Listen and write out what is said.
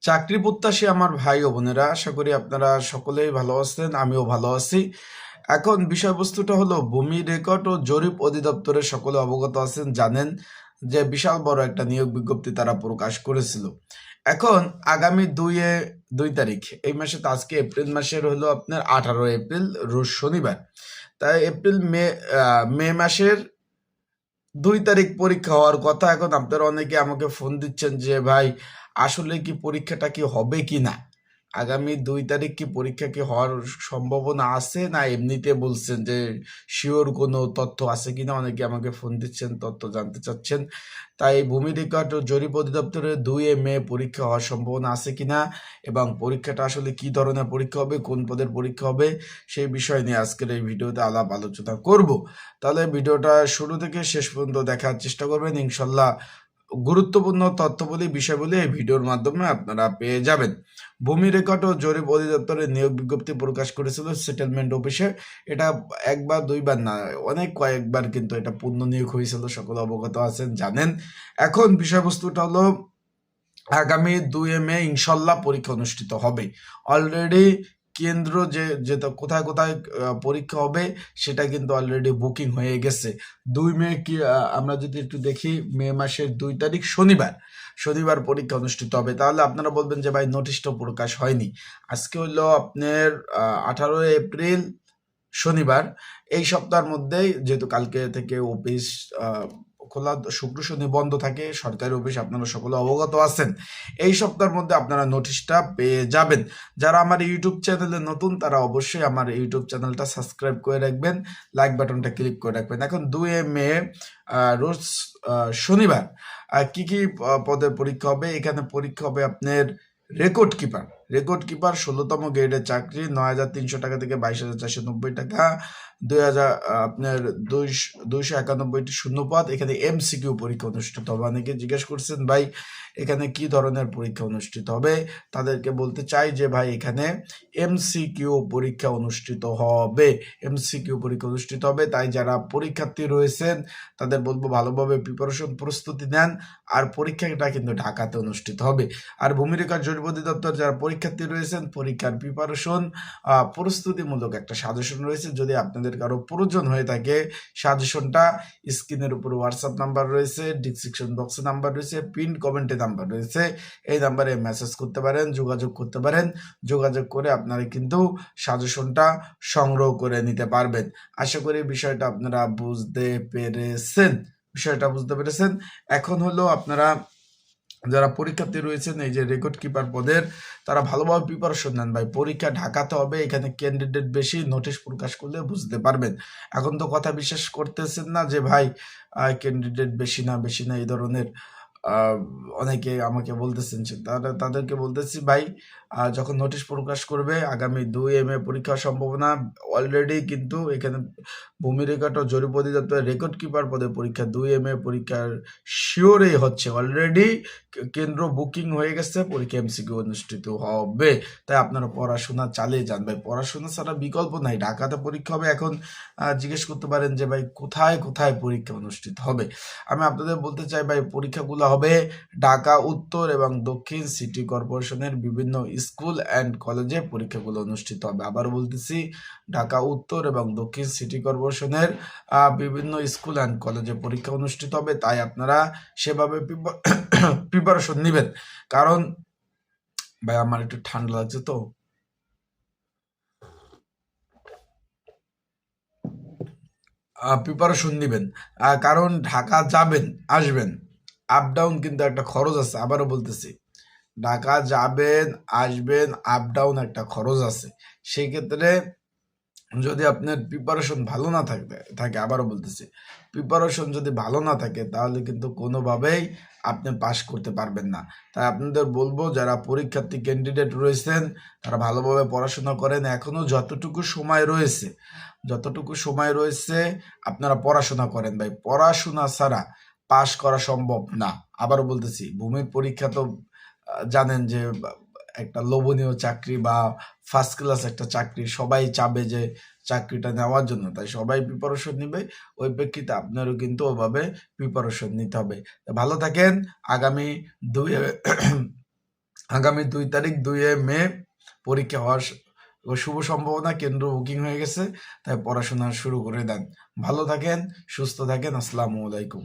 চাকরি প্রত্যাশী আমার ভাই ও বোনেরা, আশা করি আপনারা সকলেই ভালো আছেন, আমিও ভালো আছি। এখন বিষয়বস্তুটা হলো, ভূমি রেকর্ড ও জরিপ অধিদপ্তরের সকলে অবগত আছেন, জানেন যে বিশাল বড় একটা নিয়োগ বিজ্ঞপ্তি তারা প্রকাশ করেছিল। এখন আগামী 2 তারিখ, এই মাসে তো আজকে এপ্রিল মাসের হলো আপনার 18 এপ্রিল, রোজ শনিবার। তাই এপ্রিল মে মাসের 2 তারিখ পরীক্ষা হওয়ার কথা। এখন আপনারা অনেকে আমাকে ফোন দিচ্ছেন যে ভাই, আসলে কি পরীক্ষাটা কি হবে কি না, আগামী 2 তারিখ কি পরীক্ষা কি হওয়ার সম্ভাবনা আছে, না এমনিতে বলছেন যে শিওর কোনো তথ্য আছে কিনা। অনেকে আমাকে ফোন দিচ্ছেন, তথ্য জানতে চাচ্ছেন। তাই ভূমি রেকর্ড ও জরিপ অধিদপ্তরের 2 মে পরীক্ষা হওয়ার সম্ভাবনা আছে কিনা, এবং পরীক্ষাটা আসলে কি ধরনের পরীক্ষা হবে, কোন পদের পরীক্ষা হবে, সেই বিষয় নিয়ে আজকের এই ভিডিওতে আলাপ আলোচনা করব। তাহলে ভিডিওটা শুরু থেকে শেষ পর্যন্ত দেখার চেষ্টা করবেন, ইনশাল্লাহ গুরুত্বপূর্ণ তথ্যবলী বিষয়বলী এই ভিডিওর মাধ্যমে আপনারা পেয়ে যাবেন। ভূমি রেকর্ড ও জরিপ অধিদপ্তরের নিয়োগ বিজ্ঞপ্তি প্রকাশ করেছিল সেটেলমেন্ট অফিসে। এটা একবার দুইবার না, অনেক কয়েকবার কিন্তু এটা পূর্ণ নিয়োগ হয়েছিল, সকলে অবগত আছেন, জানেন। এখন বিষয়বস্তুটা হলো, আগামী 2 মে ইনশাল্লাহ পরীক্ষা অনুষ্ঠিত হবে। অলরেডি কেন্দ্র যে কোথায় কোথায় পরীক্ষা হবে সেটা কিন্তু অলরেডি বুকিং হয়ে গেছে। 2 মে কি, আমরা যদি একটু দেখি, মে মাসের 2 তারিখ শনিবার পরীক্ষা অনুষ্ঠিত হবে। তাহলে আপনারা বলবেন যে ভাই, নোটিশটা প্রকাশ হয়নি। আজকে হলো আপনার 18 এপ্রিল, শনিবার। এই সপ্তাহের মধ্যেই, যেহেতু কালকে থেকে অফিস খোলা, শুক্র শনি বন্ধ থাকে সরকারি অফিস, আপনারা সকলে অবগত আছেন। এই সপ্তাহের মধ্যে আপনারা নোটিশটা পেয়ে যাবেন। যারা আমার ইউটিউব চ্যানেলে নতুন, তারা অবশ্যই আমার ইউটিউব চ্যানেলটা সাবস্ক্রাইব করে রাখবেন, লাইক বাটনটা ক্লিক করে রাখবেন। এখন 2 মে রোজ শনিবার কি কি পদের পরীক্ষা হবে। এখানে পরীক্ষা হবে আপনার রেকর্ড কিপার 16তম গ্রেডের চাকরি, 9,300 টাকা থেকে 22,490 টাকা, 2000 আপনার 291টি শূন্যপদ। এখানে এমসিকিউ পরীক্ষা অনুষ্ঠিত হবে। অনেকে জিজ্ঞেস করছেন ভাই, এখানে কি ধরনের পরীক্ষা অনুষ্ঠিত হবে। তাদেরকে বলতে চাই যে ভাই, এখানে এমসিকিউ পরীক্ষা অনুষ্ঠিত হবে। তাই যারা পরীক্ষার্থী রয়েছেন তাদের বলবো, ভালোভাবে প্রিপারেশন প্রস্তুতি নেন। আর পরীক্ষাটা কিন্তু ঢাকাতে অনুষ্ঠিত হবে। আর ভূমি রেকর্ড জরিপ অধিদপ্তর যারা পরীক্ষার্থী রয়েছেন, পরীক্ষার প্রিপারেশন প্রস্তুতিমূলক একটা সাজেশন রয়েছে। যদি আপনাদের কারো প্রয়োজন হয়ে থাকে, সাজেশনটা স্ক্রিনের উপর হোয়াটসঅ্যাপ নাম্বার রয়েছে, ডিসক্রিপশন বক্সে নাম্বার রয়েছে, পিন কমেন্টে নাম্বার রয়েছে। এই নাম্বারে মেসেজ করতে পারেন, যোগাযোগ করতে পারেন। যোগাযোগ করে আপনারা কিন্তু সাজেশনটা সংগ্রহ করে নিতে পারবেন। আশা করি বিষয়টা আপনারা বুঝতে পেরেছেন। এখন হলো, আপনারা যারা পরীক্ষার্থী রয়েছেন এই যে রেকর্ড কিপার পদের, তারা ভালোভাবে প্রিপারেশন নেন ভাই। পরীক্ষা ঢাকাতে হবে, এখানে ক্যান্ডিডেট বেশি, নোটিশ প্রকাশ করলে বুঝতে পারবেন। এখন তো কথা বিশ্বাস করতেছেন না যে ভাই, ক্যান্ডিডেট বেশি না এই ধরনের অনেকে আমাকে বলতেছেন। তাদেরকে বলতেছি ভাই, যখন নোটিশ প্রকাশ করবে, আগামী 2 মে পরীক্ষার সম্ভাবনা অলরেডি কিন্তু এখানে ভূমি রেকর্ড ও জরিপ অধিদপ্তরের রেকর্ড কিপার পদে পরীক্ষা 2 মে পরীক্ষার শিওরই হচ্ছে। অলরেডি কেন্দ্র বুকিং হয়ে গেছে, পরীক্ষা এমসিকিউ অনুষ্ঠিত হবে। তাই আপনারা পড়াশোনা চালিয়ে যান ভাই, পড়াশোনা ছাড়া বিকল্প নাই। ঢাকাতে পরীক্ষা হবে। এখন জিজ্ঞেস করতে পারেন যে ভাই, কোথায় কোথায় পরীক্ষা অনুষ্ঠিত হবে। আমি আপনাদের বলতে চাই ভাই, পরীক্ষাগুলো হবে ঢাকা উত্তর এবং দক্ষিণ সিটি কর্পোরেশনের বিভিন্ন স্কুল অ্যান্ড কলেজে পরীক্ষাগুলো অনুষ্ঠিত হবে। আবার বলতেছি, ঢাকা উত্তর এবং দক্ষিণ সিটি কর্পোরেশনের বিভিন্ন স্কুল অ্যান্ড কলেজে পরীক্ষা অনুষ্ঠিত হবে। তাই আপনারা সেভাবে প্রিপারেশন নেবেন। কারণ ভাই, আমার একটু ঠান্ডা লাগছে তো, প্রিপারেশন নেবেন। কারণ ঢাকা যাবেন, আসবেন, আপ ডাউন কিন্তু একটা খরচ আছে। আবারও বলতেছি, ঢাকা যাবেন, আসবেন, আপ ডাউন একটা খরচ আছে। সেই ক্ষেত্রে যদি আপনার প্রিপারেশন ভালো না থাকে, আবারও বলতেছি, প্রিপারেশন যদি ভালো না থাকে, তাহলে কিন্তু কোনোভাবেই আপনি পাশ করতে পারবেন না। তাই আপনাদের বলবো, যারা পরীক্ষার্থী ক্যান্ডিডেট রয়েছেন, তারা ভালোভাবে পড়াশোনা করেন। এখনো যতটুকু সময় রয়েছে আপনারা পড়াশোনা করেন ভাই। পড়াশোনা ছাড়া পাশ করা সম্ভব না। আবারও বলতেছি, ভূমির পরীক্ষা তো জানেন যে একটা লোভনীয় চাকরি বা ফার্স্ট ক্লাস একটা চাকরি, সবাই চাবে যে চাকরিটা নেওয়ার জন্য। তাই সবাই প্রিপারেশন নিবে, ওই প্রেক্ষিতে আপনারও কিন্তু ওভাবে প্রিপারেশন নিতে হবে। ভালো থাকেন। আগামী আগামী 2 তারিখ 2 মে পরীক্ষা হওয়ার শুভ সম্ভাবনা, কেন্দ্র বুকিং হয়ে গেছে, তাই পড়াশোনা শুরু করে দেন। ভালো থাকেন, সুস্থ থাকেন, আসসালামু আলাইকুম।